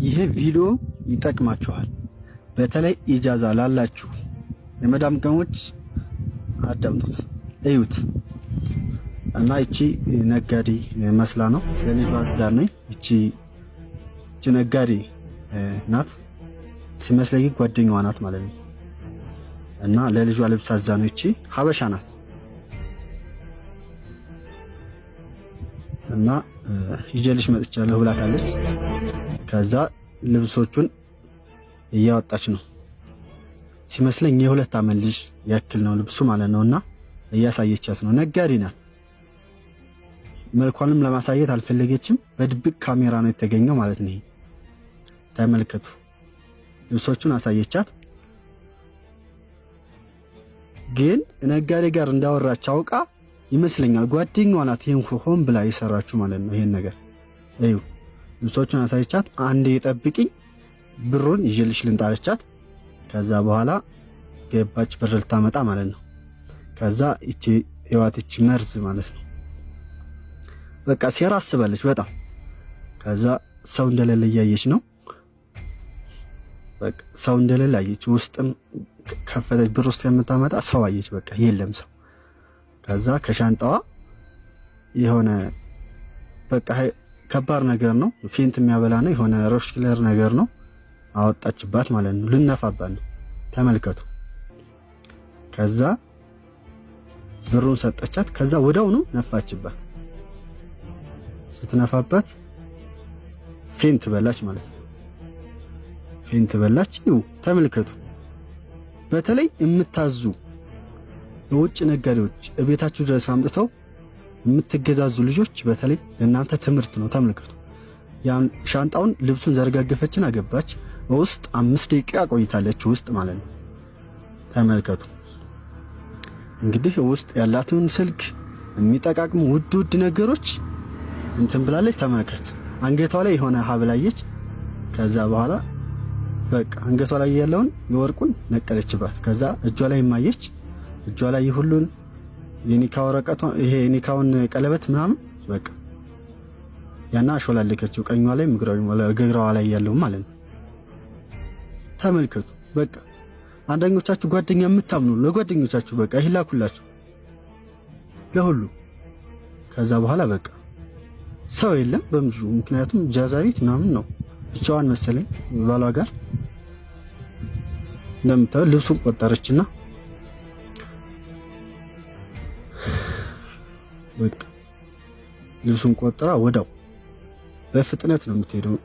ይሄ ቪዲዮ ይጠቅማችኋል። በተለይ ኢጃዛ ላላችሁ የመዳም ቀሞች አዳምጡት፣ እዩት። እና እቺ ነጋዴ መስላ ነው ለኔ ባዛር ነኝ። እቺ ነጋዴ ናት ሲመስለኝ ጓደኛዋ ናት ማለት ነው። እና ለልጇ ልብስ አዛ ነው። እቺ ሀበሻ ናት። እና ይጀልሽ መጥቻለሁ ብላታለች። ከዛ ልብሶቹን እያወጣች ነው ሲመስለኝ የሁለት ዓመት ልጅ ያክል ነው ልብሱ ማለት ነውና እያሳየቻት ነው። ነጋዴ ናት። መልኳንም ለማሳየት አልፈለገችም። በድብቅ ካሜራ ነው የተገኘው ማለት ነው። ተመልከቱ። ልብሶቹን አሳየቻት። ግን ነጋዴ ጋር እንዳወራች አውቃ ይመስለኛል ጓደኛዋ ናት ይሄን ሆን ብላ የሰራችው ማለት ነው። ይሄን ነገር እዩ። ልብሶቹን አሳየቻት። አንዴ ጠብቂኝ ብሩን ይዤልሽ ልንጣለቻት። ከዛ በኋላ ገባች ብር ልታመጣ ማለት ነው። ከዛ እቺ ህይወትች መርዝ ማለት ነው። በቃ ሴራ አስባለች በጣም። ከዛ ሰው እንደሌለ እያየች ነው። በቃ ሰው እንደሌለ አየች። ውስጥም ከፈተች። ብር ውስጥ የምታመጣ ሰው አየች። በቃ የለም ሰው። ከዛ ከሻንጣዋ የሆነ በቃ ከባድ ነገር ነው፣ ፌንት የሚያበላ ነው፣ የሆነ ሮሽ ክለር ነገር ነው አወጣችባት ማለት ነው። ልነፋባት ነው። ተመልከቱ። ከዛ ብሩን ሰጠቻት። ከዛ ወዳውኑ ነፋችባት። ስትነፋባት ፌንት በላች ማለት ነው። ፌንት በላች። ይው ተመልከቱ። በተለይ የምታዙ የውጭ ነጋዴዎች እቤታችሁ ድረስ አምጥተው የምትገዛዙ ልጆች በተለይ ለእናንተ ትምህርት ነው። ተመልከቱ። ያን ሻንጣውን ልብሱን ዘርጋገፈችና ገባች። ውስጥ 5 ደቂቃ ቆይታለች ውስጥ ማለት ነው። ተመልከቱ። እንግዲህ ውስጥ ያላትን ስልክ የሚጠቃቅሙ ውድ ነገሮች እንትን ብላለች። ተመልከት። አንገቷ ላይ የሆነ ሀብል አየች። ከዛ በኋላ በቃ አንገቷ ላይ ያለውን የወርቁን ነቀለችባት። ከዛ እጇ ላይ ማየች። እጇ ላይ ሁሉን የኒካ ወረቀቷ ይሄ የኒካውን ቀለበት ምናምን በቃ ያና አሾላለከችው። ቀኟ ላይ እግራዋ ላይ ያለው ማለት ነው። ተመልከቱ። በቃ አንደኞቻችሁ ጓደኛ የምታምኑ ለጓደኞቻችሁ በቃ ይላኩላችሁ ለሁሉ። ከዛ በኋላ በቃ ሰው የለም በምድሩ። ምክንያቱም ጃዛቢት ምናምን ነው ብቻዋን መሰለኝ ባሏ ጋር እንደምታው ልብሱን ቆጠረችና በቃ ልብሱን ቆጠራ ወዳው በፍጥነት ነው የምትሄደው።